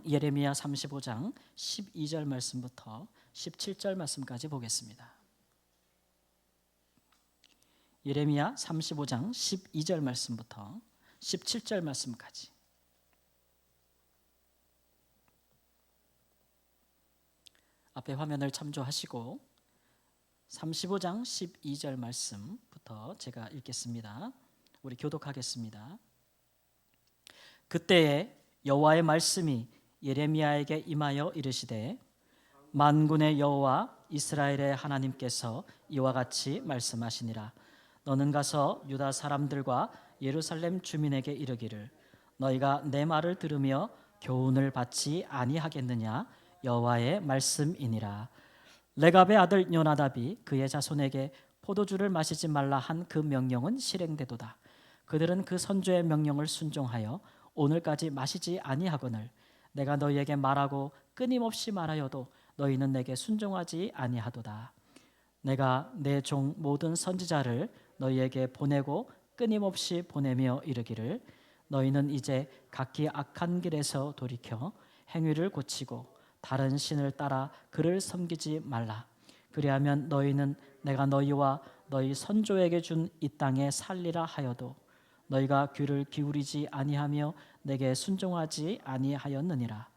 예레미야 35장 12절 말씀부터 17절 말씀까지 보겠습니다. 예레미야 35장 12절 말씀부터 17절 말씀까지. 앞에 화면을 참조하시고 35장 12절 말씀부터 제가 읽겠습니다. 우리 교독하겠습니다. 그때에 여호와의 말씀이 예레미야에게 임하여 이르시되 만군의 여호와 이스라엘의 하나님께서 이와 같이 말씀하시니라. 너는 가서 유다 사람들과 예루살렘 주민에게 이르기를 너희가 내 말을 들으며 교훈을 받지 아니하겠느냐 여호와의 말씀이니라. 레갑의 아들 요나답이 그의 자손에게 포도주를 마시지 말라 한 그 명령은 실행되도다. 그들은 그 선조의 명령을 순종하여 오늘까지 마시지 아니하거늘 내가 너희에게 말하고 끊임없이 말하여도 너희는 내게 순종하지 아니하도다. 내가 내 종 모든 선지자를 너희에게 보내고 끊임없이 보내며 이르기를 너희는 이제 각기 악한 길에서 돌이켜 행위를 고치고 다른 신을 따라 그를 섬기지 말라. 그리하면 너희는 내가 너희와 너희 선조에게 준 이 땅에 살리라 하여도 너희가 귀를 기울이지 아니하며 내게 순종하지 아니하였느니라.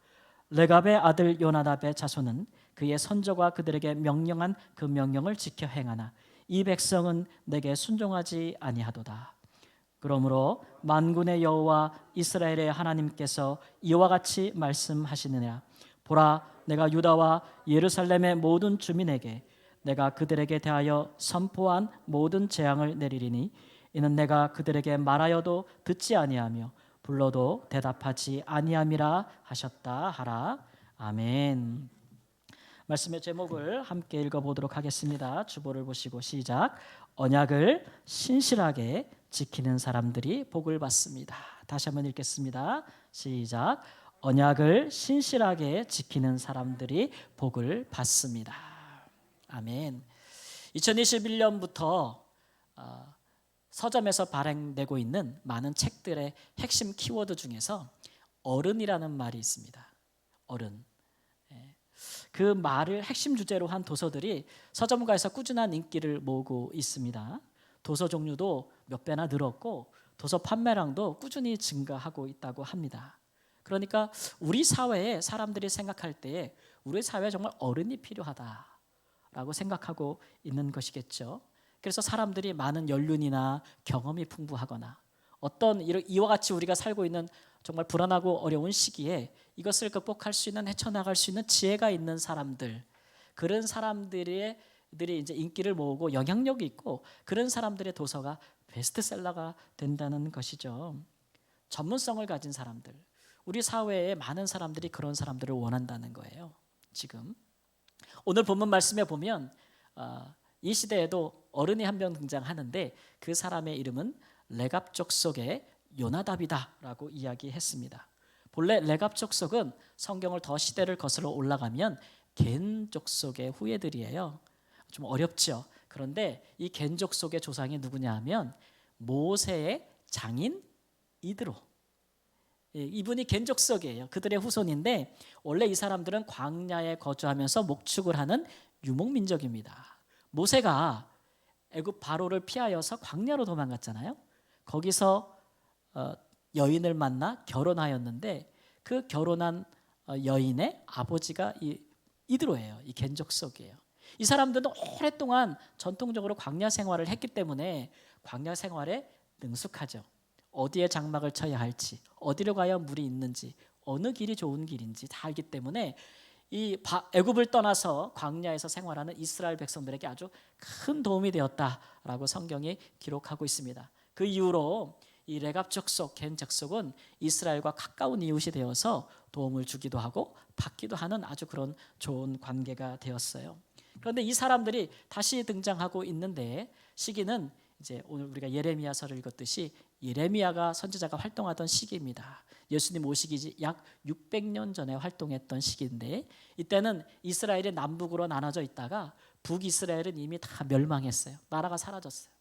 레갑의 아들 요나답의 자손은 그의 선조가 그들에게 명령한 그 명령을 지켜 행하나 이 백성은 내게 순종하지 아니하도다. 그러므로 만군의 여호와 이스라엘의 하나님께서 이와 같이 말씀하시느니라. 보라, 내가 유다와 예루살렘의 모든 주민에게 내가 그들에게 대하여 선포한 모든 재앙을 내리리니 이는 내가 그들에게 말하여도 듣지 아니하며 불러도 대답하지 아니함이라 하셨다 하라. 아멘. 말씀의 제목을 함께 읽어보도록 하겠습니다. 주보를 보시고 시작. 언약을 신실하게 지키는 사람들이 복을 받습니다. 다시 한번 읽겠습니다. 시작. 언약을 신실하게 지키는 사람들이 복을 받습니다. 아멘. 2021년부터 서점에서 발행되고 있는 많은 책들의 핵심 키워드 중에서 어른이라는 말이 있습니다. 어른. 그 말을 핵심 주제로 한 도서들이 서점가에서 꾸준한 인기를 모으고 있습니다. 도서 종류도 몇 배나 늘었고 도서 판매량도 꾸준히 증가하고 있다고 합니다. 그러니까 우리 사회에 사람들이 생각할 때에 우리 사회에 정말 어른이 필요하다라고 생각하고 있는 것이겠죠. 그래서 사람들이 많은 연륜이나 경험이 풍부하거나 어떤 이와 같이 우리가 살고 있는 정말 불안하고 어려운 시기에 이것을 극복할 수 있는, 헤쳐나갈 수 있는 지혜가 있는 사람들, 그런 사람들이 이제 인기를 모으고 영향력이 있고 그런 사람들의 도서가 베스트셀러가 된다는 것이죠. 전문성을 가진 사람들, 우리 사회에 많은 사람들이 그런 사람들을 원한다는 거예요. 지금 오늘 본문 말씀에 보면 이 시대에도 어른이 한 명 등장하는데 그 사람의 이름은 레갑 족속의 요나답이다라고 이야기했습니다. 본래 레갑 족속은 성경을 더 시대를 거슬러 올라가면 겐 족속의 후예들이에요. 좀 어렵죠. 그런데 이 겐 족속의 조상이 누구냐 하면 모세의 장인 이드로. 이분이 겐 족속이에요. 그들의 후손인데 원래 이 사람들은 광야에 거주하면서 목축을 하는 유목민족입니다. 모세가 애굽 바로를 피하여서 광야로 도망갔잖아요. 거기서 여인을 만나 결혼하였는데 그 결혼한 여인의 아버지가 이드로예요. 이 겐 족속이에요. 이 사람들은 오랫동안 전통적으로 광야 생활을 했기 때문에 광야 생활에 능숙하죠. 어디에 장막을 쳐야 할지, 어디로 가야 물이 있는지, 어느 길이 좋은 길인지 다 알기 때문에 이 애굽을 떠나서 광야에서 생활하는 이스라엘 백성들에게 아주 큰 도움이 되었다라고 성경이 기록하고 있습니다. 그 이후로 이 레갑 족속, 겐 족속은 이스라엘과 가까운 이웃이 되어서 도움을 주기도 하고 받기도 하는 아주 그런 좋은 관계가 되었어요. 그런데 이 사람들이 다시 등장하고 있는데 시기는 이제 오늘 우리가 예레미야서를 읽었듯이 예레미야가 선지자가 활동하던 시기입니다. 예수님 오시기 약 600년 전에 활동했던 시기인데 이때는 이스라엘이 남북으로 나눠져 있다가 북이스라엘은 이미 다 멸망했어요. 나라가 사라졌어요.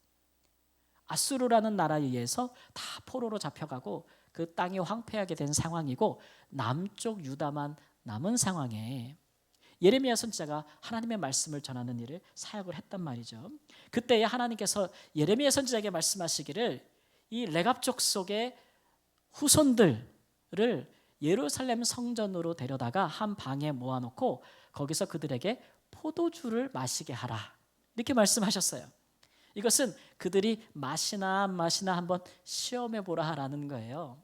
아수르라는 나라에 의해서 다 포로로 잡혀가고 그 땅이 황폐하게 된 상황이고 남쪽 유다만 남은 상황에 예레미야 선지자가 하나님의 말씀을 전하는 일을 사역을 했단 말이죠. 그때에 하나님께서 예레미야 선지자에게 말씀하시기를 이 레갑 족속의 후손들을 예루살렘 성전으로 데려다가 한 방에 모아놓고 거기서 그들에게 포도주를 마시게 하라, 이렇게 말씀하셨어요. 이것은 그들이 마시나 안 마시나 한번 시험해 보라 하라는 거예요.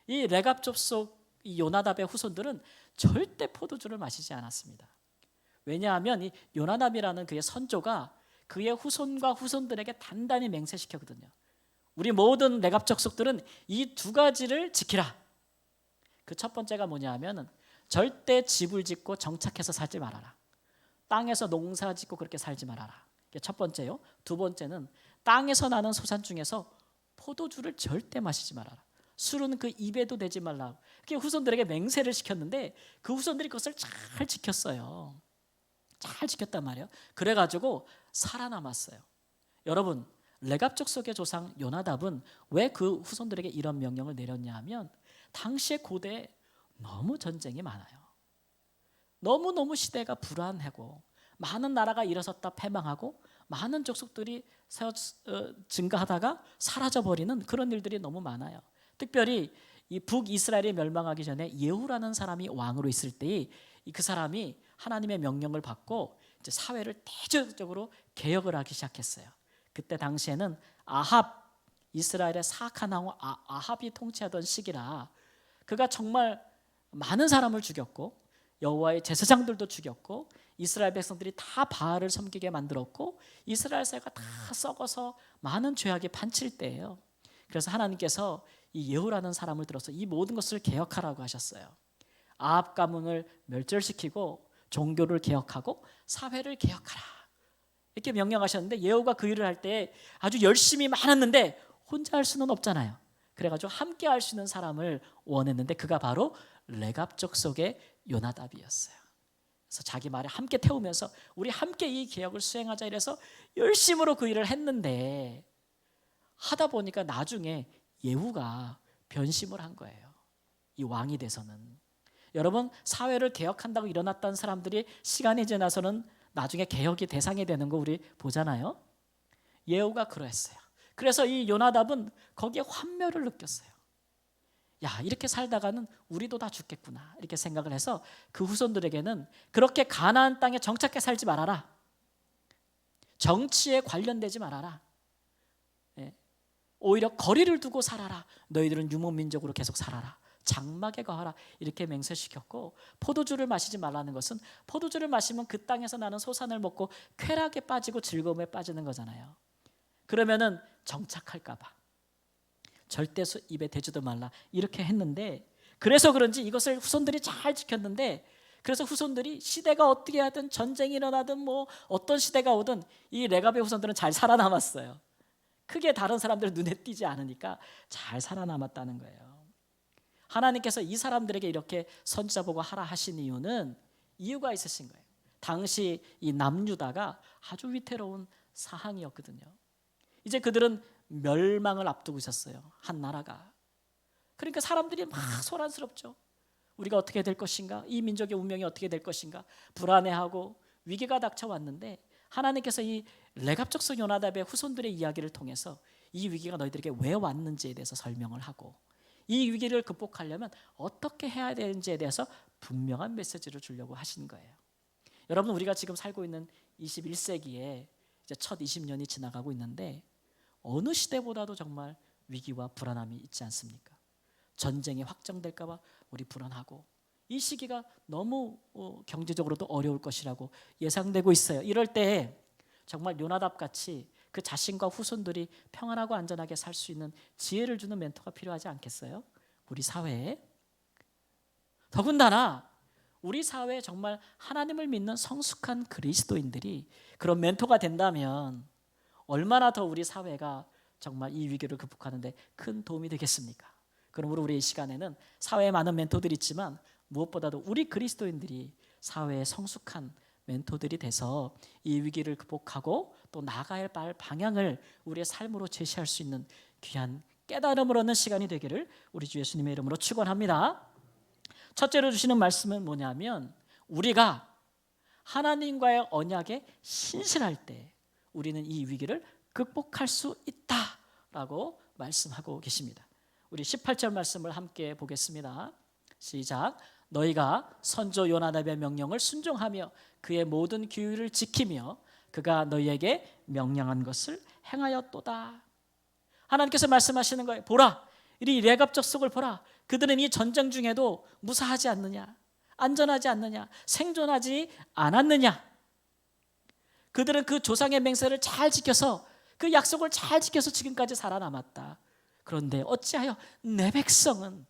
이 레갑 족속 이 요나답의 후손들은 절대 포도주를 마시지 않았습니다. 왜냐하면 이 요나답이라는 그의 선조가 그의 후손과 후손들에게 단단히 맹세시켰거든요. 우리 모든 레갑 족속들은 이 두 가지를 지키라. 그 첫 번째가 뭐냐하면 절대 집을 짓고 정착해서 살지 말아라. 땅에서 농사 짓고 그렇게 살지 말아라. 이게 첫 번째요. 두 번째는 땅에서 나는 소산 중에서 포도주를 절대 마시지 말아라. 술은 그 입에도 대지 말라. 그렇게 후손들에게 맹세를 시켰는데 그 후손들이 그것을 잘 지켰어요. 잘 지켰단 말이에요. 그래가지고 살아남았어요. 여러분, 레갑 족속의 조상 요나답은 왜 그 후손들에게 이런 명령을 내렸냐 하면 당시의 고대에 너무 전쟁이 많아요. 너무너무 시대가 불안하고 많은 나라가 일어섰다 패망하고 많은 족속들이 증가하다가 사라져버리는 그런 일들이 너무 많아요. 특별히 이 북이스라엘이 멸망하기 전에 예후라는 사람이 왕으로 있을 때 그 사람이 하나님의 명령을 받고 이제 사회를 대대적으로 개혁을 하기 시작했어요. 그때 당시에는 아합, 이스라엘의 사악한 왕 아합이 통치하던 시기라 그가 정말 많은 사람을 죽였고 여호와의 제사장들도 죽였고 이스라엘 백성들이 다 바알을 섬기게 만들었고 이스라엘 사회가 다 썩어서 많은 죄악이 판칠 때예요. 그래서 하나님께서 이 예후라는 사람을 들어서 이 모든 것을 개혁하라고 하셨어요. 아합 가문을 멸절시키고 종교를 개혁하고 사회를 개혁하라, 이렇게 명령하셨는데 예후가 그 일을 할 때 아주 열심히 많았는데 혼자 할 수는 없잖아요. 그래가지고 함께 할 수 있는 사람을 원했는데 그가 바로 레갑 족속의 요나답이었어요. 그래서 자기 말에 함께 태우면서 우리 함께 이 개혁을 수행하자 이래서 열심으로 그 일을 했는데 하다 보니까 나중에 예후가 변심을 한 거예요. 이 왕이 돼서는. 여러분, 사회를 개혁한다고 일어났던 사람들이 시간이 지나서는 나중에 개혁의 대상이 되는 거 우리 보잖아요. 예후가 그러했어요. 그래서 이 요나답은 거기에 환멸을 느꼈어요. 야, 이렇게 살다가는 우리도 다 죽겠구나, 이렇게 생각을 해서 그 후손들에게는 그렇게 가나안 땅에 정착해 살지 말아라. 정치에 관련되지 말아라. 오히려 거리를 두고 살아라. 너희들은 유목민족으로 계속 살아라. 장막에 거하라, 이렇게 맹세시켰고 포도주를 마시지 말라는 것은 포도주를 마시면 그 땅에서 나는 소산을 먹고 쾌락에 빠지고 즐거움에 빠지는 거잖아요. 그러면은 정착할까 봐 절대 입에 대지도 말라, 이렇게 했는데 그래서 그런지 이것을 후손들이 잘 지켰는데 그래서 후손들이 시대가 어떻게 하든 전쟁이 일어나든 뭐 어떤 시대가 오든 이 레갑의 후손들은 잘 살아남았어요. 크게 다른 사람들 눈에 띄지 않으니까 잘 살아남았다는 거예요. 하나님께서 이 사람들에게 이렇게 선지자 보고 하라 하신 이유가 있으신 거예요. 당시 이 남유다가 아주 위태로운 사항이었거든요. 이제 그들은 멸망을 앞두고 있었어요. 한 나라가. 그러니까 사람들이 막 소란스럽죠. 우리가 어떻게 될 것인가? 이 민족의 운명이 어떻게 될 것인가? 불안해하고 위기가 닥쳐왔는데 하나님께서 이 레갑 족속 요나답의 후손들의 이야기를 통해서 이 위기가 너희들에게 왜 왔는지에 대해서 설명을 하고 이 위기를 극복하려면 어떻게 해야 되는지에 대해서 분명한 메시지를 주려고 하신 거예요. 여러분, 우리가 지금 살고 있는 21세기에 이제 첫 20년이 지나가고 있는데 어느 시대보다도 정말 위기와 불안함이 있지 않습니까? 전쟁이 확정될까 봐 우리 불안하고 이 시기가 너무 경제적으로도 어려울 것이라고 예상되고 있어요. 이럴 때 정말 요나답 같이 그 자신과 후손들이 평안하고 안전하게 살 수 있는 지혜를 주는 멘토가 필요하지 않겠어요? 우리 사회에. 더군다나 우리 사회에 정말 하나님을 믿는 성숙한 그리스도인들이 그런 멘토가 된다면 얼마나 더 우리 사회가 정말 이 위기를 극복하는 데 큰 도움이 되겠습니까? 그러므로 우리 이 시간에는 사회에 많은 멘토들이 있지만 무엇보다도 우리 그리스도인들이 사회의 성숙한 멘토들이 돼서 이 위기를 극복하고 또 나아가야 할 방향을 우리의 삶으로 제시할 수 있는 귀한 깨달음을 얻는 시간이 되기를 우리 주 예수님의 이름으로 축원합니다. 첫째로 주시는 말씀은 뭐냐면 우리가 하나님과의 언약에 신실할 때 우리는 이 위기를 극복할 수 있다라고 말씀하고 계십니다. 우리 18절 말씀을 함께 보겠습니다. 시작. 너희가 선조 요나답의 명령을 순종하며 그의 모든 규율을 지키며 그가 너희에게 명령한 것을 행하였도다. 하나님께서 말씀하시는 거예요. 보라, 이 레갑 족속을 보라. 그들은 이 전쟁 중에도 무사하지 않느냐, 안전하지 않느냐, 생존하지 않았느냐. 그들은 그 조상의 맹세를 잘 지켜서 그 약속을 잘 지켜서 지금까지 살아남았다. 그런데 어찌하여 내 백성은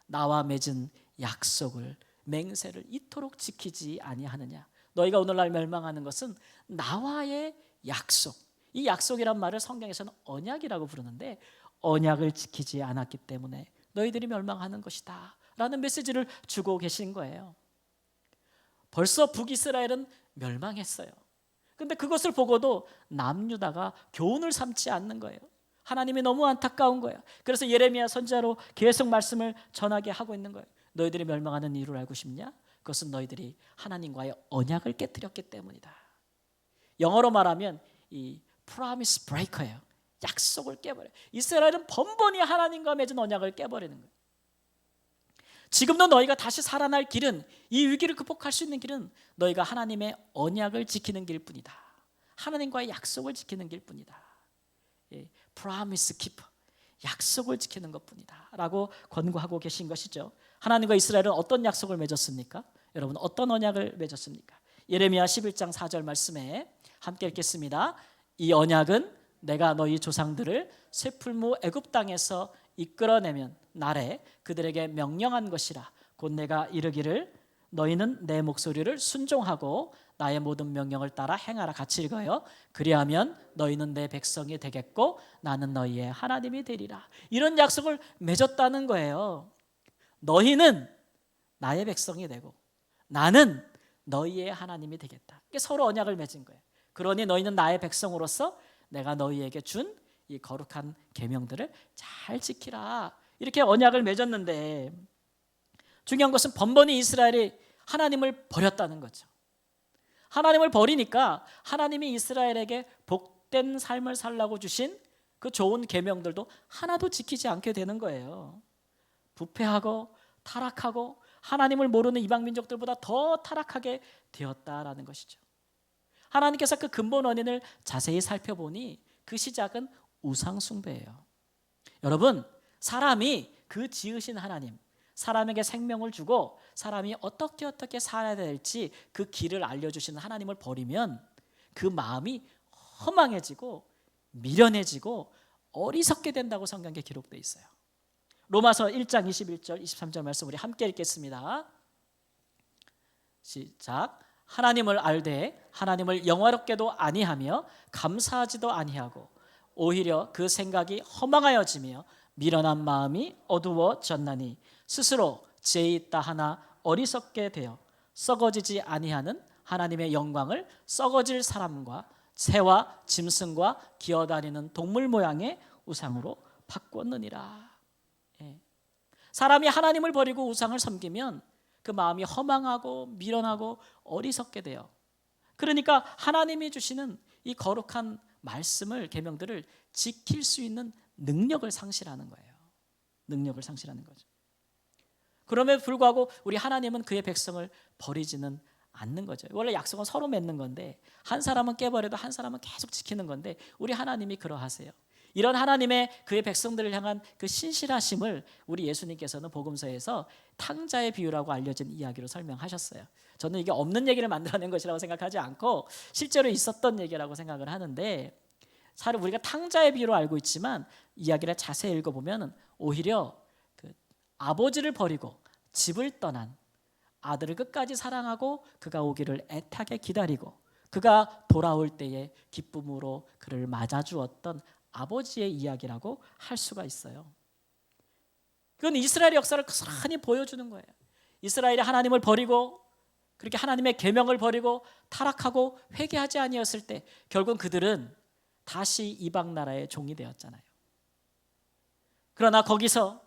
나와 맺은 약속을, 맹세를 이토록 지키지 아니하느냐. 너희가 오늘날 멸망하는 것은 나와의 약속. 이 약속이란 말을 성경에서는 언약이라고 부르는데 언약을 지키지 않았기 때문에 너희들이 멸망하는 것이다 라는 메시지를 주고 계신 거예요. 벌써 북이스라엘은 멸망했어요. 근데 그것을 보고도 남유다가 교훈을 삼지 않는 거예요. 하나님이 너무 안타까운 거예요. 그래서 예레미야 선지자로 계속 말씀을 전하게 하고 있는 거예요. 너희들이 멸망하는 이유를 알고 싶냐? 그것은 너희들이 하나님과의 언약을 깨뜨렸기 때문이다. 영어로 말하면 이 promise breaker예요. 약속을 깨버려요. 이스라엘은 번번이 하나님과 맺은 언약을 깨버리는 거예요. 지금도 너희가 다시 살아날 길은, 이 위기를 극복할 수 있는 길은 너희가 하나님의 언약을 지키는 길뿐이다. 하나님과의 약속을 지키는 길뿐이다. promise keeper, 약속을 지키는 것뿐이다 라고 권고하고 계신 것이죠. 하나님과 이스라엘은 어떤 약속을 맺었습니까? 여러분, 어떤 언약을 맺었습니까? 예레미야 11장 4절 말씀에 함께 읽겠습니다. 이 언약은 내가 너희 조상들을 쇠풀무 애굽 땅에서 이끌어내면 날에 그들에게 명령한 것이라. 곧 내가 이르기를 너희는 내 목소리를 순종하고 나의 모든 명령을 따라 행하라. 같이 읽어요. 그리하면 너희는 내 백성이 되겠고 나는 너희의 하나님이 되리라. 이런 약속을 맺었다는 거예요. 너희는 나의 백성이 되고 나는 너희의 하나님이 되겠다. 이게 서로 언약을 맺은 거예요. 그러니 너희는 나의 백성으로서 내가 너희에게 준 이 거룩한 계명들을 잘 지키라. 이렇게 언약을 맺었는데 중요한 것은 번번이 이스라엘이 하나님을 버렸다는 거죠. 하나님을 버리니까 하나님이 이스라엘에게 복된 삶을 살라고 주신 그 좋은 계명들도 하나도 지키지 않게 되는 거예요. 부패하고 타락하고 하나님을 모르는 이방 민족들보다 더 타락하게 되었다라는 것이죠. 하나님께서 그 근본 원인을 자세히 살펴보니 그 시작은 우상 숭배예요. 여러분, 사람이 그 지으신 하나님, 사람에게 생명을 주고 사람이 어떻게 살아야 될지 그 길을 알려주시는 하나님을 버리면 그 마음이 허망해지고 미련해지고 어리석게 된다고 성경에 기록되어 있어요. 로마서 1장 21절 23절 말씀 우리 함께 읽겠습니다. 시작. 하나님을 알되 하나님을 영화롭게도 아니하며 감사하지도 아니하고 오히려 그 생각이 허망하여지며 미련한 마음이 어두워졌나니 스스로 죄 있다 하나 어리석게 되어 썩어지지 아니하는 하나님의 영광을 썩어질 사람과 새와 짐승과 기어다니는 동물 모양의 우상으로 바꿨느니라. 사람이 하나님을 버리고 우상을 섬기면 그 마음이 허망하고 미련하고 어리석게 돼요. 그러니까 하나님이 주시는 이 거룩한 말씀을, 계명들을 지킬 수 있는 능력을 상실하는 거예요. 능력을 상실하는 거죠. 그럼에도 불구하고 우리 하나님은 그의 백성을 버리지는 않는 거죠. 원래 약속은 서로 맺는 건데 한 사람은 깨버려도 한 사람은 계속 지키는 건데 우리 하나님이 그러하세요. 이런 하나님의 그의 백성들을 향한 그 신실하심을 우리 예수님께서는 복음서에서 탕자의 비유라고 알려진 이야기로 설명하셨어요. 저는 이게 없는 얘기를 만들어낸 것이라고 생각하지 않고 실제로 있었던 얘기라고 생각을 하는데, 사실 우리가 탕자의 비유로 알고 있지만 이야기를 자세히 읽어보면 오히려 그 아버지를 버리고 집을 떠난 아들을 끝까지 사랑하고 그가 오기를 애타게 기다리고 그가 돌아올 때에 기쁨으로 그를 맞아주었던 아버지의 이야기라고 할 수가 있어요. 그건 이스라엘의 역사를 고스란히 보여주는 거예요. 이스라엘이 하나님을 버리고 그렇게 하나님의 계명을 버리고 타락하고 회개하지 아니었을 때 결국 그들은 다시 이방 나라의 종이 되었잖아요. 그러나 거기서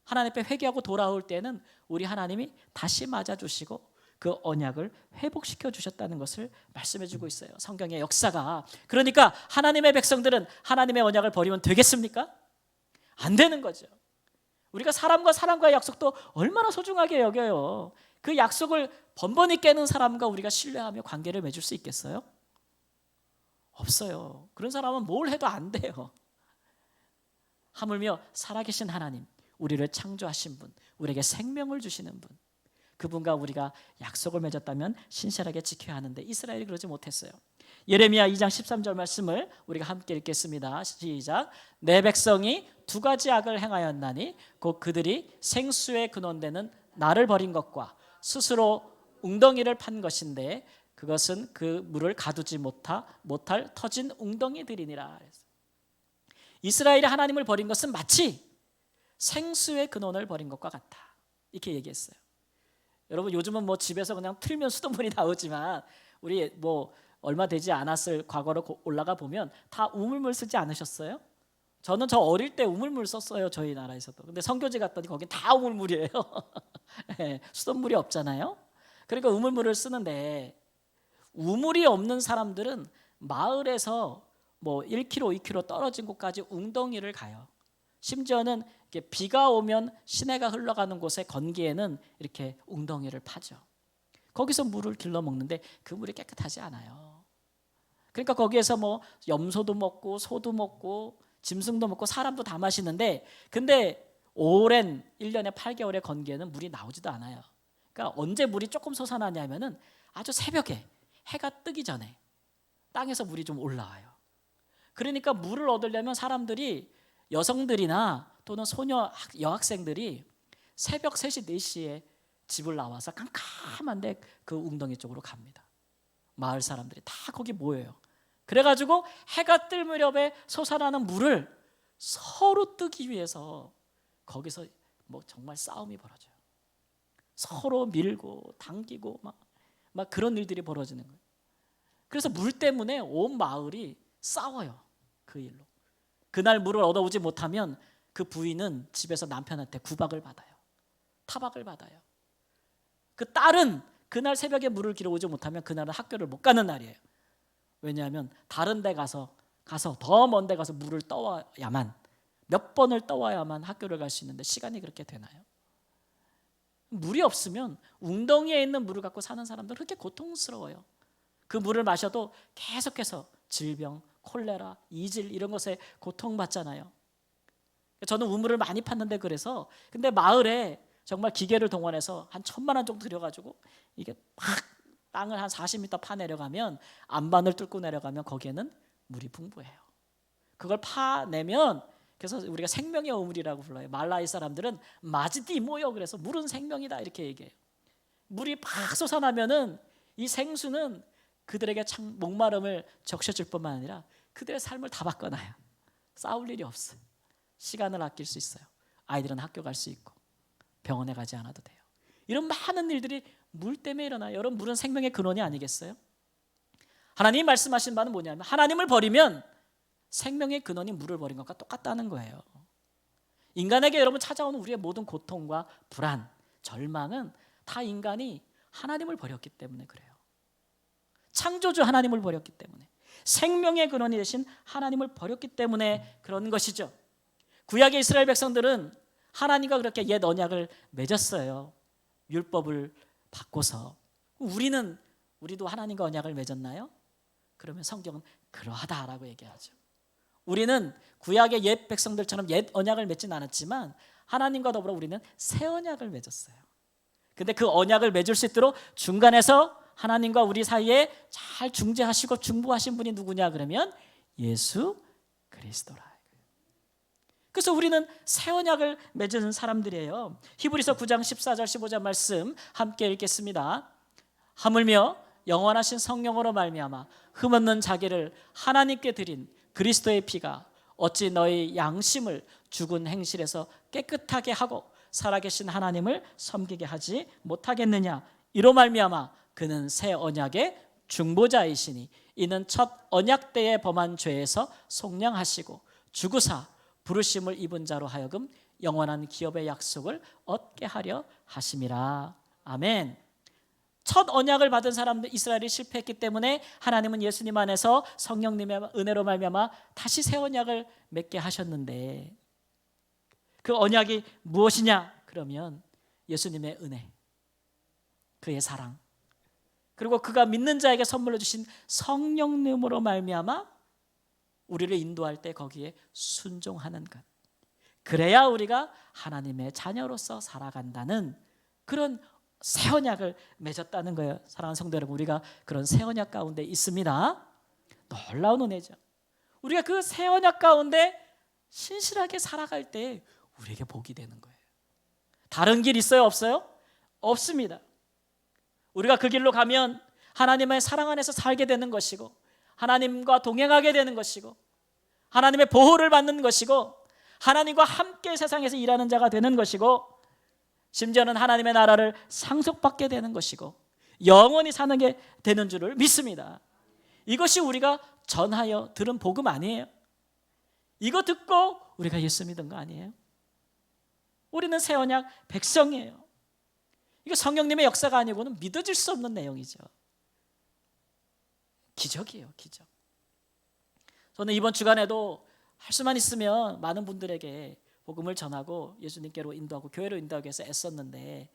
하나님 앞에 회개하고 돌아올 때는 우리 하나님이 다시 맞아주시고 그 언약을 회복시켜 주셨다는 것을 말씀해 주고 있어요. 성경의 역사가. 그러니까 하나님의 백성들은 하나님의 언약을 버리면 되겠습니까? 안 되는 거죠. 우리가 사람과 사람과의 약속도 얼마나 소중하게 여겨요. 그 약속을 번번이 깨는 사람과 우리가 신뢰하며 관계를 맺을 수 있겠어요? 없어요. 그런 사람은 뭘 해도 안 돼요. 하물며 살아계신 하나님, 우리를 창조하신 분, 우리에게 생명을 주시는 분, 그분과 우리가 약속을 맺었다면 신실하게 지켜야 하는데 이스라엘이 그러지 못했어요. 예레미야 2장 13절 말씀을 우리가 함께 읽겠습니다. 시작. 내 백성이 두 가지 악을 행하였나니 곧 그들이 생수의 근원되는 나를 버린 것과 스스로 웅덩이를 판 것인데 그것은 그 물을 가두지 못할 터진 웅덩이들이니라. 이스라엘이 하나님을 버린 것은 마치 생수의 근원을 버린 것과 같다. 이렇게 얘기했어요. 여러분 요즘은 뭐 집에서 그냥 틀면 수돗물이 나오지만 우리 뭐 얼마 되지 않았을 과거로 올라가 보면 다 우물물 쓰지 않으셨어요? 저는 저 어릴 때 우물물 썼어요. 저희 나라에서도. 근데 선교지 갔더니 거긴 다 우물물이에요. 네, 수돗물이 없잖아요. 그러니까 우물물을 쓰는데 우물이 없는 사람들은 마을에서 뭐 1km, 2km 떨어진 곳까지 웅덩이를 가요. 심지어는 이렇게 비가 오면 시내가 흘러가는 곳에 건기에는 이렇게 웅덩이를 파죠. 거기서 물을 길러 먹는데 그 물이 깨끗하지 않아요. 그러니까 거기에서 뭐 염소도 먹고 소도 먹고 짐승도 먹고 사람도 다 마시는데 근데 오랜 1년에 8개월의 건기에는 물이 나오지도 않아요. 그러니까 언제 물이 조금 솟아나냐면은 아주 새벽에 해가 뜨기 전에 땅에서 물이 좀 올라와요. 그러니까 물을 얻으려면 사람들이 여성들이나 또는 소녀 여학생들이 새벽 3시, 4시에 집을 나와서 깜깜한데 그 웅덩이 쪽으로 갑니다. 마을 사람들이 다 거기 모여요. 그래가지고 해가 뜰 무렵에 솟아나는 물을 서로 뜨기 위해서 거기서 뭐 정말 싸움이 벌어져요. 서로 밀고 당기고 막 그런 일들이 벌어지는 거예요. 그래서 물 때문에 온 마을이 싸워요. 그 일로. 그날 물을 얻어오지 못하면 그 부인은 집에서 남편한테 구박을 받아요. 타박을 받아요. 그 딸은 그날 새벽에 물을 길어오지 못하면 그날은 학교를 못 가는 날이에요. 왜냐하면 다른 데 가서 더 먼 데 가서 물을 떠와야만 몇 번을 떠와야만 학교를 갈 수 있는데 시간이 그렇게 되나요? 물이 없으면 웅덩이에 있는 물을 갖고 사는 사람들은 그렇게 고통스러워요. 그 물을 마셔도 계속해서 질병, 콜레라, 이질 이런 것에 고통받잖아요. 저는 우물을 많이 팠는데 그래서 근데 마을에 정말 기계를 동원해서 한 1,000만 원 정도 들여가지고 이게 막 땅을 한 40m 파내려가면 안반을 뚫고 내려가면 거기에는 물이 풍부해요. 그걸 파내면 그래서 우리가 생명의 우물이라고 불러요. 말라이 사람들은 마지디모요 그래서 물은 생명이다 이렇게 얘기해요. 물이 팍 솟아나면은 이 생수는 그들에게 참 목마름을 적셔줄 뿐만 아니라 그들의 삶을 다 바꿔놔요. 싸울 일이 없어요. 시간을 아낄 수 있어요. 아이들은 학교 갈 수 있고 병원에 가지 않아도 돼요. 이런 많은 일들이 물 때문에 일어나요. 여러분 물은 생명의 근원이 아니겠어요? 하나님이 말씀하신 바는 뭐냐면 하나님을 버리면 생명의 근원이 물을 버린 것과 똑같다는 거예요. 인간에게 여러분 찾아오는 우리의 모든 고통과 불안, 절망은 다 인간이 하나님을 버렸기 때문에 그래요. 창조주 하나님을 버렸기 때문에 생명의 근원이 되신 하나님을 버렸기 때문에 그런 것이죠. 구약의 이스라엘 백성들은 하나님과 그렇게 옛 언약을 맺었어요. 율법을 바꿔서. 우리도 하나님과 언약을 맺었나요? 그러면 성경은 그러하다라고 얘기하죠. 우리는 구약의 옛 백성들처럼 옛 언약을 맺진 않았지만 하나님과 더불어 우리는 새 언약을 맺었어요. 근데 그 언약을 맺을 수 있도록 중간에서 하나님과 우리 사이에 잘 중재하시고 중보하신 분이 누구냐 그러면 예수 그리스도라. 그래서 우리는 새 언약을 맺은 사람들이에요. 히브리서 9장 14절 15절 말씀 함께 읽겠습니다. 하물며 영원하신 성령으로 말미암아 흠없는 자기를 하나님께 드린 그리스도의 피가 어찌 너희 양심을 죽은 행실에서 깨끗하게 하고 살아계신 하나님을 섬기게 하지 못하겠느냐. 이로 말미암아 그는 새 언약의 중보자이시니 이는 첫 언약 때에 범한 죄에서 속량하시고 주구사 부르심을 입은 자로 하여금 영원한 기업의 약속을 얻게 하려 하심이라. 아멘. 첫 언약을 받은 사람들 이스라엘이 실패했기 때문에 하나님은 예수님 안에서 성령님의 은혜로 말미암아 다시 새 언약을 맺게 하셨는데, 그 언약이 무엇이냐? 그러면 예수님의 은혜, 그의 사랑, 그리고 그가 믿는 자에게 선물로 주신 성령님으로 말미암아 우리를 인도할 때 거기에 순종하는 것. 그래야 우리가 하나님의 자녀로서 살아간다는 그런 새 언약을 맺었다는 거예요. 사랑하는 성도 여러분, 우리가 그런 새 언약 가운데 있습니다. 놀라운 은혜죠. 우리가 그 새 언약 가운데 신실하게 살아갈 때 우리에게 복이 되는 거예요. 다른 길 있어요? 없어요? 없습니다. 우리가 그 길로 가면 하나님의 사랑 안에서 살게 되는 것이고, 하나님과 동행하게 되는 것이고, 하나님의 보호를 받는 것이고, 하나님과 함께 세상에서 일하는 자가 되는 것이고, 심지어는 하나님의 나라를 상속받게 되는 것이고, 영원히 사는 게 되는 줄을 믿습니다. 이것이 우리가 전하여 들은 복음 아니에요? 이거 듣고 우리가 예수 믿은 거 아니에요? 우리는 새 언약 백성이에요. 이거 성령님의 역사가 아니고는 믿어질 수 없는 내용이죠. 기적이에요, 기적. 저는 이번 주간에도 할 수만 있으면 많은 분들에게 복음을 전하고 예수님께로 인도하고 교회로 인도하기 위해서 애썼는데,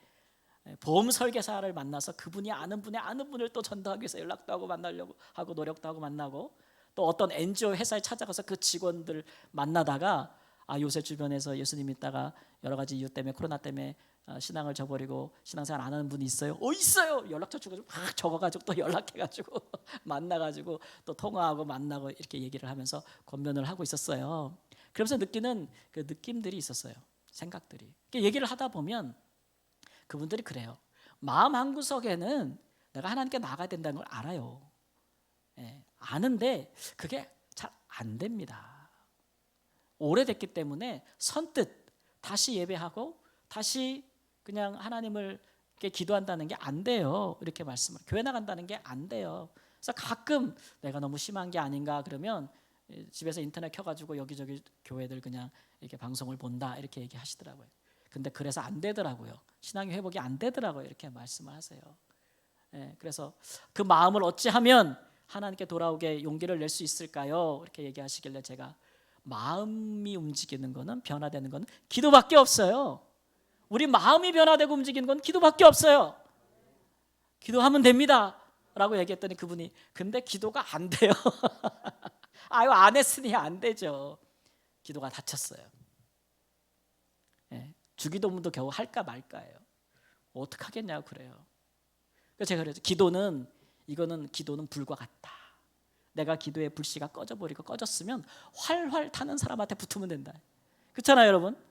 보험 설계사를 만나서 그분이 아는 분을 또 전도하기 위해서 연락도 하고 만나려고 하고 노력도 하고 만나고, 또 어떤 NGO 회사에 찾아가서 그 직원들 만나다가 요새 주변에서 예수님 믿다가 여러 가지 이유 때문에, 코로나 때문에 신앙을 저버리고 신앙생활 안 하는 분이 있어요? 있어요. 연락처 주고 막 적어가지고 또 연락해가지고 만나가지고 또 통화하고 만나고 이렇게 얘기를 하면서 권면을 하고 있었어요. 그러면서 느끼는 그 느낌들이 있었어요. 생각들이. 얘기를 하다 보면 그분들이 그래요. 마음 한구석에는 내가 하나님께 나가야 된다는 걸 알아요. 아는데 그게 잘 안 됩니다. 오래됐기 때문에 선뜻 다시 예배하고 다시 그냥 하나님을 이렇게 기도한다는 게 안 돼요. 이렇게 말씀을, 교회 나간다는 게 안 돼요. 그래서 가끔 내가 너무 심한 게 아닌가 그러면 집에서 인터넷 켜가지고 여기저기 교회들 그냥 이렇게 방송을 본다 이렇게 얘기하시더라고요. 근데 그래서 안 되더라고요. 신앙의 회복이 안 되더라고요. 이렇게 말씀을 하세요. 그래서 그 마음을 어찌하면 하나님께 돌아오게 용기를 낼 수 있을까요? 이렇게 얘기하시길래 제가, 마음이 움직이는 거는, 변화되는 거는 기도밖에 없어요. 우리 마음이 변화되고 움직이는 건 기도밖에 없어요. 기도하면 됩니다 라고 얘기했더니 그분이, 근데 기도가 안 돼요. 안 했으니 안 되죠. 기도가 닫혔어요. 주기도문도 겨우 할까 말까예요. 어떡하겠냐고 그래요. 그래서 제가 그랬죠. 기도는 불과 같다. 내가 기도의 불씨가 꺼져버리고, 꺼졌으면 활활 타는 사람한테 붙으면 된다. 그렇잖아요 여러분.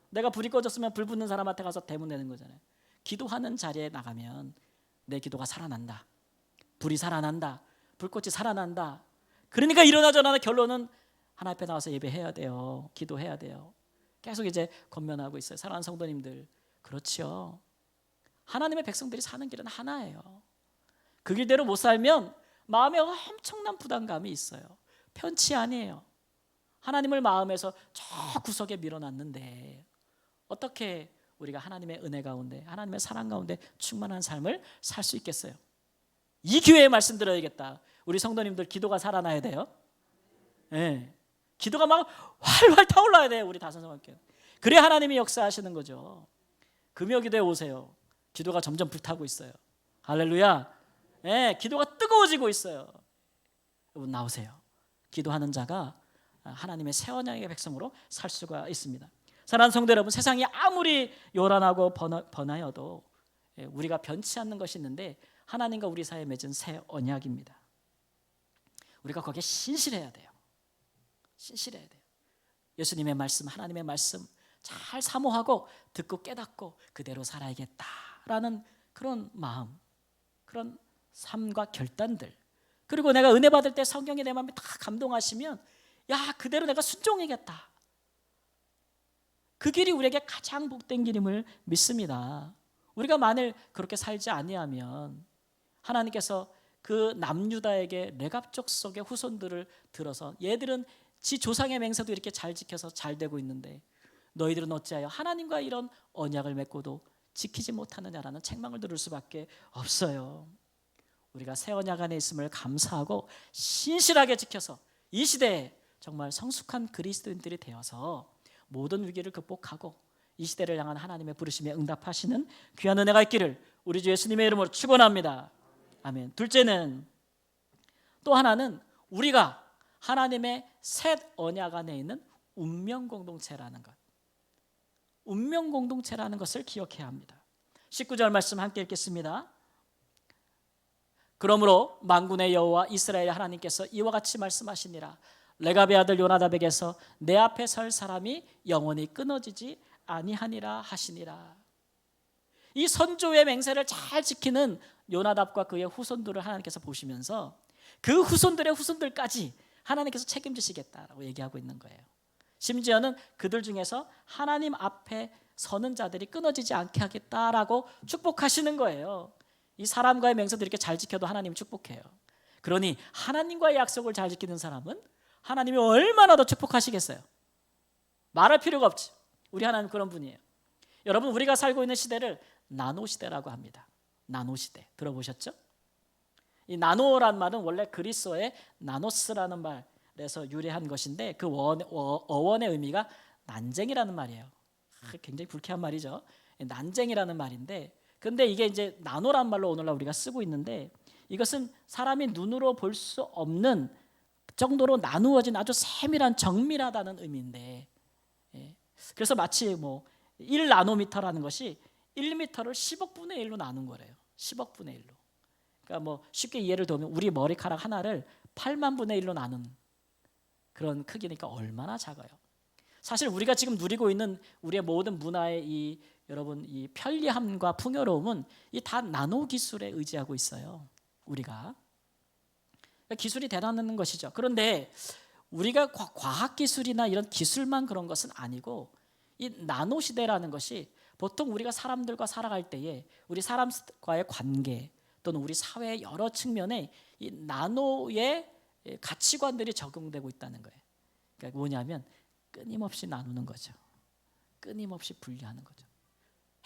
내가 불이 꺼졌으면 불 붙는 사람한테 가서 대문내는 거잖아요. 기도하는 자리에 나가면 내 기도가 살아난다. 불이 살아난다. 불꽃이 살아난다. 그러니까 이러나 저러나 결론은 하나님 앞에 나와서 예배해야 돼요. 기도해야 돼요. 계속 이제 권면하고 있어요. 사랑하는 성도님들, 그렇죠. 하나님의 백성들이 사는 길은 하나예요. 그 길대로 못 살면 마음에 엄청난 부담감이 있어요. 편치 아니에요. 하나님을 마음에서 저 구석에 밀어놨는데 어떻게 우리가 하나님의 은혜 가운데, 하나님의 사랑 가운데 충만한 삶을 살 수 있겠어요? 이 기회에 말씀 드려야겠다. 우리 성도님들 기도가 살아나야 돼요. 기도가 막 활활 타올라야 돼요. 우리 다산성학교. 그래야 하나님이 역사하시는 거죠. 금요기도에 오세요. 기도가 점점 불타고 있어요. 할렐루야. 기도가 뜨거워지고 있어요. 여러분 나오세요. 기도하는 자가 하나님의 새 언약의 백성으로 살 수가 있습니다. 사랑하는 성도 여러분, 세상이 아무리 요란하고 번하여도 우리가 변치 않는 것이 있는데, 하나님과 우리 사이에 맺은 새 언약입니다. 우리가 거기에 신실해야 돼요. 신실해야 돼요. 예수님의 말씀, 하나님의 말씀 잘 사모하고 듣고 깨닫고 그대로 살아야겠다라는 그런 마음, 그런 삶과 결단들, 그리고 내가 은혜 받을 때 성경이 내 마음에 다 감동하시면, 그대로 내가 순종하겠다. 그 길이 우리에게 가장 복된 길임을 믿습니다. 우리가 만일 그렇게 살지 아니하면 하나님께서 그 남유다에게 레갑 족속의 후손들을 들어서 얘들은 지 조상의 맹세도 이렇게 잘 지켜서 잘 되고 있는데 너희들은 어찌하여 하나님과 이런 언약을 맺고도 지키지 못하느냐라는 책망을 들을 수밖에 없어요. 우리가 새 언약 안에 있음을 감사하고 신실하게 지켜서 이 시대에 정말 성숙한 그리스도인들이 되어서 모든 위기를 극복하고 이 시대를 향한 하나님의 부르심에 응답하시는 귀한 은혜가 있기를 우리 주 예수님의 이름으로 축원합니다. 아멘. 둘째는, 또 하나는 우리가 하나님의 새 언약 안에 있는 운명 공동체라는 것, 운명 공동체라는 것을 기억해야 합니다. 19절 말씀 함께 읽겠습니다. 그러므로 만군의 여호와 이스라엘 하나님께서 이와 같이 말씀하시니라. 레갑의 아들 요나답에게서 내 앞에 설 사람이 영원히 끊어지지 아니하니라 하시니라. 이 선조의 맹세를 잘 지키는 요나답과 그의 후손들을 하나님께서 보시면서 그 후손들의 후손들까지 하나님께서 책임지시겠다라고 얘기하고 있는 거예요. 심지어는 그들 중에서 하나님 앞에 서는 자들이 끊어지지 않게 하겠다라고 축복하시는 거예요. 이 사람과의 맹세도 이렇게 잘 지켜도 하나님이 축복해요. 그러니 하나님과의 약속을 잘 지키는 사람은 하나님이 얼마나 더 축복하시겠어요? 말할 필요가 없지. 우리 하나님 그런 분이에요. 여러분, 우리가 살고 있는 시대를 나노 시대라고 합니다. 나노 시대 들어보셨죠? 이 나노란 말은 원래 그리스어의 나노스라는 말에서 유래한 것인데 그 어원의 의미가 난쟁이라는 말이에요. 굉장히 불쾌한 말이죠. 난쟁이라는 말인데, 근데 이게 이제 나노란 말로 오늘날 우리가 쓰고 있는데, 이것은 사람이 눈으로 볼 수 없는 정도로 나누어진 아주 세밀한 정밀하다는 의미인데, 그래서 마치 뭐 1나노미터라는 것이 1m를 10억 분의 1로 나눈 거래요. 10억 분의 1로. 그러니까 뭐 쉽게 이해를 도우면 우리 머리카락 하나를 8만 분의 1로 나눈 그런 크기니까 얼마나 작아요. 사실 우리가 지금 누리고 있는 우리의 모든 문화의 이 여러분 이 편리함과 풍요로움은 이 다 나노 기술에 의지하고 있어요. 우리가 기술이 대단한 것이죠. 그런데 우리가 과학 기술이나 이런 기술만 그런 것은 아니고 이 나노 시대라는 것이 보통 우리가 사람들과 살아갈 때에 우리 사람과의 관계 또는 우리 사회의 여러 측면에 이 나노의 가치관들이 적용되고 있다는 거예요. 그러니까 뭐냐면 끊임없이 나누는 거죠. 끊임없이 분리하는 거죠.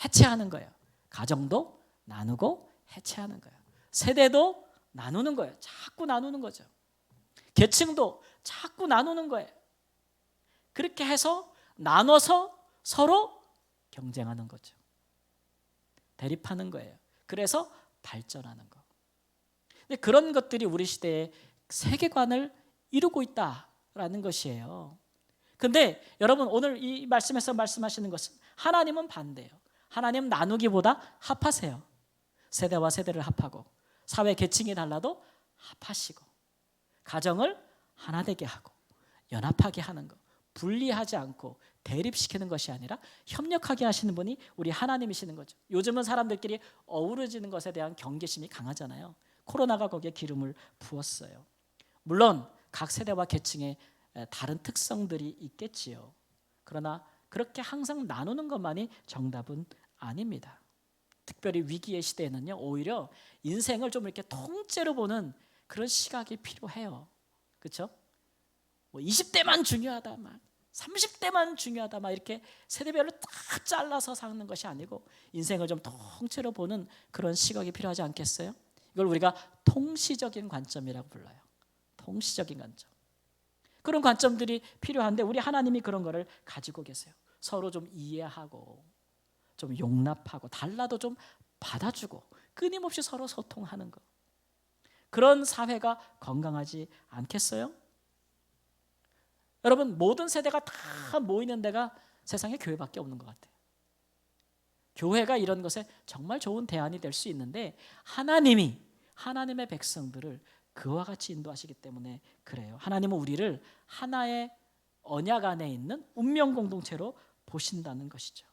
해체하는 거예요. 가정도 나누고 해체하는 거예요. 세대도 나누는 거예요. 자꾸 나누는 거죠. 계층도 자꾸 나누는 거예요. 그렇게 해서 나눠서 서로 경쟁하는 거죠. 대립하는 거예요. 그래서 발전하는 거. 근데 그런 것들이 우리 시대의 세계관을 이루고 있다라는 것이에요. 근데 여러분, 오늘 이 말씀에서 말씀하시는 것은 하나님은 반대예요. 하나님은 나누기보다 합하세요. 세대와 세대를 합하고 사회 계층이 달라도 합하시고 가정을 하나 되게 하고 연합하게 하는 거, 분리하지 않고 대립시키는 것이 아니라 협력하게 하시는 분이 우리 하나님이시는 거죠. 요즘은 사람들끼리 어우러지는 것에 대한 경계심이 강하잖아요. 코로나가 거기에 기름을 부었어요. 물론 각 세대와 계층의 다른 특성들이 있겠지요. 그러나 그렇게 항상 나누는 것만이 정답은 아닙니다. 특별히 위기의 시대에는요, 오히려 인생을 좀 이렇게 통째로 보는 그런 시각이 필요해요. 그렇죠? 뭐 20대만 중요하다, 막 30대만 중요하다, 막 이렇게 세대별로 딱 잘라서 사는 것이 아니고 인생을 좀 통째로 보는 그런 시각이 필요하지 않겠어요? 이걸 우리가 통시적인 관점이라고 불러요. 통시적인 관점. 그런 관점들이 필요한데 우리 하나님이 그런 거를 가지고 계세요. 서로 좀 이해하고 좀 용납하고 달라도 좀 받아주고 끊임없이 서로 소통하는 것. 그런 사회가 건강하지 않겠어요? 여러분, 모든 세대가 다 모이는 데가 세상에 교회밖에 없는 것 같아요. 교회가 이런 것에 정말 좋은 대안이 될 수 있는데 하나님이 하나님의 백성들을 그와 같이 인도하시기 때문에 그래요. 하나님은 우리를 하나의 언약 안에 있는 운명 공동체로 보신다는 것이죠.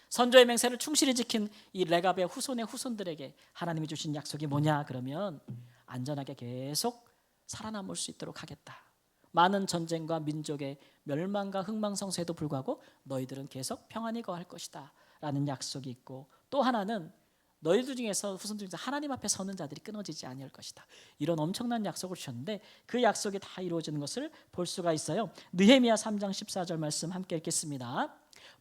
선조의 맹세를 충실히 지킨 이 레갑의 후손의 후손들에게 하나님이 주신 약속이 뭐냐? 그러면 안전하게 계속 살아남을 수 있도록 하겠다. 많은 전쟁과 민족의 멸망과 흥망성쇠에도 불구하고 너희들은 계속 평안히 거할 것이다 라는 약속이 있고, 또 하나는 너희들 중에서 후손들 중에서 하나님 앞에 서는 자들이 끊어지지 아니할 것이다. 이런 엄청난 약속을 주셨는데 그 약속이 다 이루어지는 것을 볼 수가 있어요. 느헤미야 3장 14절 말씀 함께 읽겠습니다.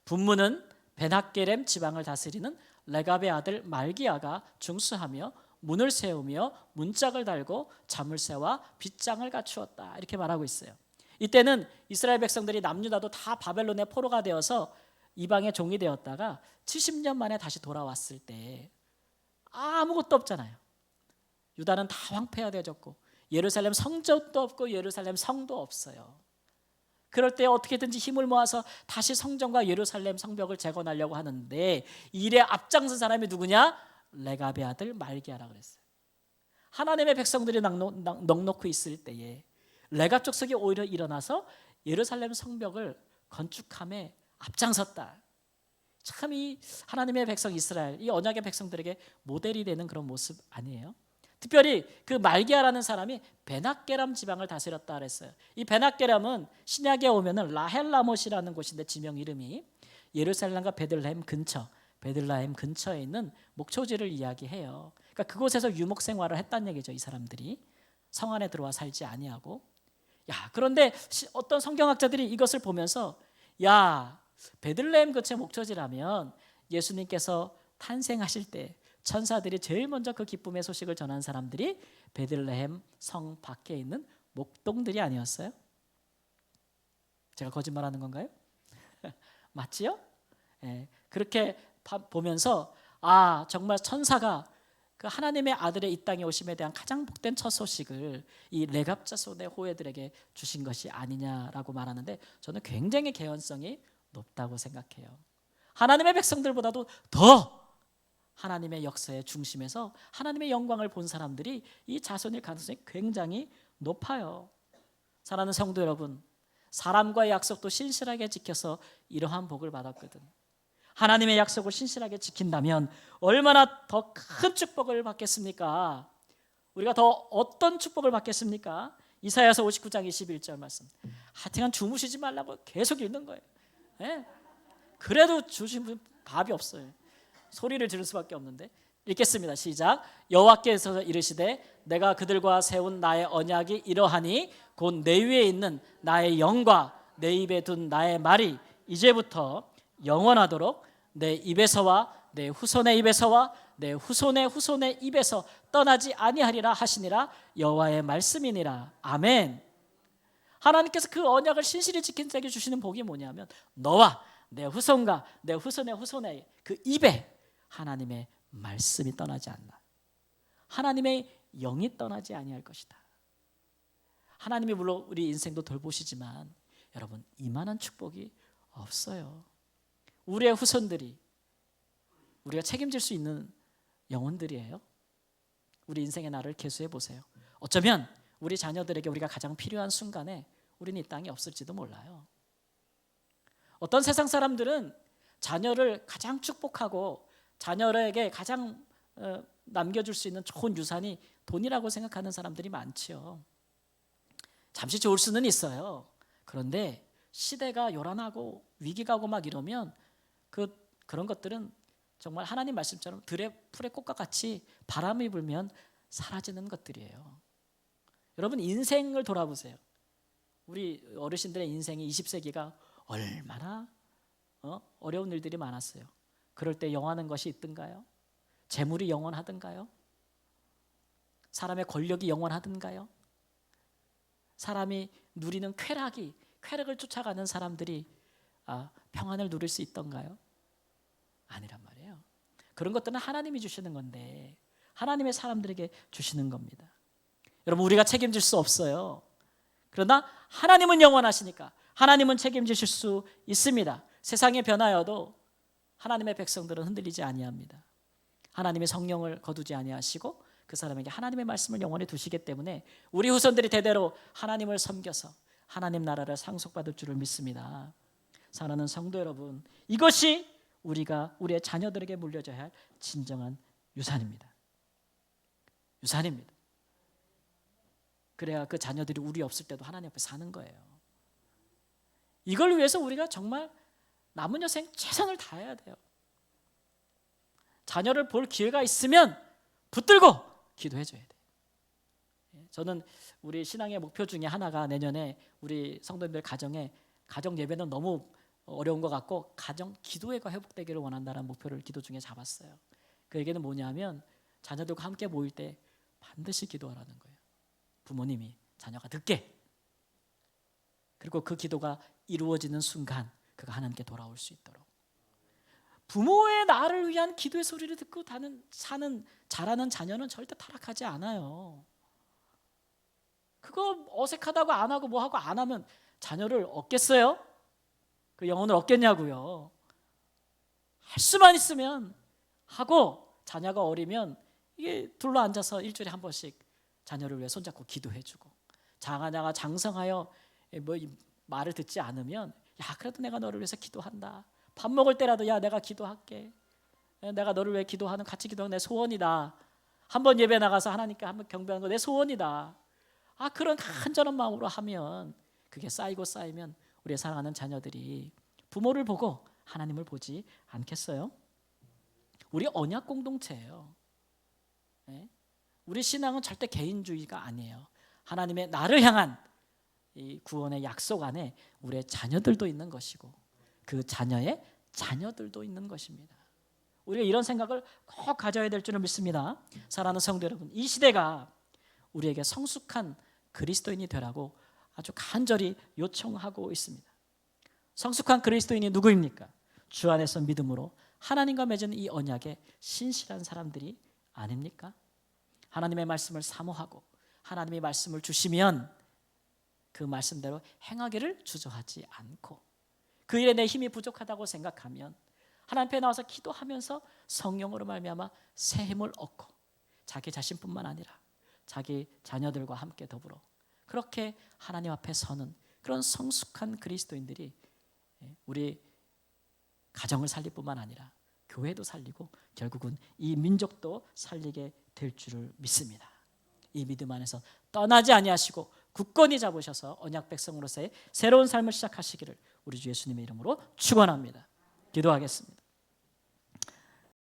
분문은 베낫게렘 지방을 다스리는 레갑의 아들 말기야가 중수하며 문을 세우며 문짝을 달고 자물쇠와 빗장을 갖추었다. 이렇게 말하고 있어요. 이때는 이스라엘 백성들이 남유다도 다 바벨론의 포로가 되어서 이방의 종이 되었다가 70년 만에 다시 돌아왔을 때 아무것도 없잖아요. 유다는 다 황폐화되어졌고 예루살렘 성전도 없고 예루살렘 성도 없어요. 그럴 때 어떻게든지 힘을 모아서 다시 성전과 예루살렘 성벽을 재건하려고 하는데 일에 앞장선 사람이 누구냐? 레갑의 아들 말기야라 그랬어요. 하나님의 백성들이 넉넉히 있을 때에 레갑 족속이 오히려 일어나서 예루살렘 성벽을 건축함에 앞장섰다. 참 이 하나님의 백성 이스라엘, 이 언약의 백성들에게 모델이 되는 그런 모습 아니에요? 특별히 그 말기야라는 사람이 베낫게람 지방을 다스렸다 그랬어요. 이 베낫게람은 신약에 오면은 라헬라못이라는 곳인데 지명 이름이 예루살렘과 베들레헴 근처에 있는 목초지를 이야기해요. 그러니까 그곳에서 유목 생활을 했다는 얘기죠. 이 사람들이 성 안에 들어와 살지 아니하고. 그런데 어떤 성경학자들이 이것을 보면서 베들레헴 근처 목초지라면 예수님께서 탄생하실 때 천사들이 제일 먼저 그 기쁨의 소식을 전한 사람들이 베들레헴 성 밖에 있는 목동들이 아니었어요? 제가 거짓말하는 건가요? 맞지요? 그렇게 보면서 정말 천사가 그 하나님의 아들의 이 땅에 오심에 대한 가장 복된 첫 소식을 이 레갑 자손의 호해들에게 주신 것이 아니냐라고 말하는데 저는 굉장히 개연성이 높다고 생각해요. 하나님의 백성들보다도 더 하나님의 역사의 중심에서 하나님의 영광을 본 사람들이 이 자손일 가능성이 굉장히 높아요. 사랑하는 성도 여러분, 사람과의 약속도 신실하게 지켜서 이러한 복을 받았거든. 하나님의 약속을 신실하게 지킨다면 얼마나 더 큰 축복을 받겠습니까? 우리가 더 어떤 축복을 받겠습니까? 이사야서 59장 21절 말씀. 하여튼 주무시지 말라고 계속 읽는 거예요. 그래도 주신 분 답이 없어요. 소리를 지를 수밖에 없는데. 읽겠습니다. 시작. 여호와께서 이르시되 내가 그들과 세운 나의 언약이 이러하니 곧 내 위에 있는 나의 영과 내 입에 둔 나의 말이 이제부터 영원하도록 내 입에서와 내 후손의 입에서와 내 후손의 후손의 입에서 떠나지 아니하리라 하시니라. 여호와의 말씀이니라. 아멘. 하나님께서 그 언약을 신실히 지킨 자에게 주시는 복이 뭐냐면 너와 내 후손과 내 후손의 후손의 그 입에 하나님의 말씀이 떠나지 않나. 하나님의 영이 떠나지 아니할 것이다. 하나님이 물론 우리 인생도 돌보시지만 여러분 이만한 축복이 없어요. 우리의 후손들이 우리가 책임질 수 있는 영혼들이에요. 우리 인생의 날을 계수해 보세요. 어쩌면 우리 자녀들에게 우리가 가장 필요한 순간에 우리는 이 땅에 없을지도 몰라요. 어떤 세상 사람들은 자녀를 가장 축복하고 자녀에게 가장 남겨줄 수 있는 좋은 유산이 돈이라고 생각하는 사람들이 많지요. 잠시 좋을 수는 있어요. 그런데 시대가 요란하고 위기가 오고 막 이러면 그런 것들은 정말 하나님 말씀처럼 들의 풀의 꽃과 같이 바람이 불면 사라지는 것들이에요. 여러분 인생을 돌아보세요. 우리 어르신들의 인생이 20세기가 얼마나 어려운 일들이 많았어요. 그럴 때 영원한 것이 있던가요? 재물이 영원하던가요? 사람의 권력이 영원하던가요? 사람이 누리는 쾌락을 쫓아가는 사람들이 평안을 누릴 수 있던가요? 아니란 말이에요. 그런 것들은 하나님이 주시는 건데 하나님의 사람들에게 주시는 겁니다. 여러분 우리가 책임질 수 없어요. 그러나 하나님은 영원하시니까 하나님은 책임지실 수 있습니다. 세상이 변하여도 하나님의 백성들은 흔들리지 아니합니다. 하나님의 성령을 거두지 아니하시고 그 사람에게 하나님의 말씀을 영원히 두시기 때문에 우리 후손들이 대대로 하나님을 섬겨서 하나님 나라를 상속받을 줄을 믿습니다. 사랑하는 성도 여러분, 이것이 우리가 우리의 자녀들에게 물려줘야 할 진정한 유산입니다. 유산입니다. 그래야 그 자녀들이 우리 없을 때도 하나님 앞에 사는 거예요. 이걸 위해서 우리가 정말 남은 여생 최선을 다해야 돼요. 자녀를 볼 기회가 있으면 붙들고 기도해 줘야 돼. 저는 우리 신앙의 목표 중에 하나가 내년에 우리 성도님들 가정에 가정 예배는 너무 어려운 것 같고 가정 기도회가 회복되기를 원한다는 목표를 기도 중에 잡았어요. 그 얘기는 뭐냐면 자녀들과 함께 모일 때 반드시 기도하라는 거예요. 부모님이 자녀가 듣게. 그리고 그 기도가 이루어지는 순간 그가 하나님께 돌아올 수 있도록. 부모의 나를 위한 기도의 소리를 듣고 사는 자라는 자녀는 절대 타락하지 않아요. 그거 어색하다고 안 하고 뭐 하고 안 하면 자녀를 얻겠어요? 그 영혼을 얻겠냐고요. 할 수만 있으면 하고 자녀가 어리면 이게 둘러앉아서 일주일에 한 번씩 자녀를 위해 손잡고 기도해주고 자녀가 장성하여 뭐 말을 듣지 않으면 야 그래도 내가 너를 위해서 기도한다. 밥 먹을 때라도 야 내가 기도할게. 내가 너를 위해 기도하는 같이 기도하는 내 소원이다. 한번 예배 나가서 하나님께 한번 경배하는 거 내 소원이다. 그런 간절한 마음으로 하면 그게 쌓이고 쌓이면 우리의 사랑하는 자녀들이 부모를 보고 하나님을 보지 않겠어요? 우리 언약 공동체예요. 네? 우리 신앙은 절대 개인주의가 아니에요. 하나님의 나를 향한 이 구원의 약속 안에 우리의 자녀들도 있는 것이고 그 자녀의 자녀들도 있는 것입니다. 우리가 이런 생각을 꼭 가져야 될 줄을 믿습니다. 사랑하는 성도 여러분, 이 시대가 우리에게 성숙한 그리스도인이 되라고 아주 간절히 요청하고 있습니다. 성숙한 그리스도인이 누구입니까? 주 안에서 믿음으로 하나님과 맺은 이 언약에 신실한 사람들이 아닙니까? 하나님의 말씀을 사모하고 하나님의 말씀을 주시면 그 말씀대로 행하기를 주저하지 않고 그 일에 내 힘이 부족하다고 생각하면 하나님 앞에 나와서 기도하면서 성령으로 말미암아 새 힘을 얻고 자기 자신뿐만 아니라 자기 자녀들과 함께 더불어 그렇게 하나님 앞에 서는 그런 성숙한 그리스도인들이 우리 가정을 살릴 뿐만 아니라 교회도 살리고 결국은 이 민족도 살리게 될 줄을 믿습니다. 이 믿음 안에서 떠나지 아니하시고 굳건히 잡으셔서 언약 백성으로서의 새로운 삶을 시작하시기를 우리 주 예수님의 이름으로 축원합니다. 기도하겠습니다.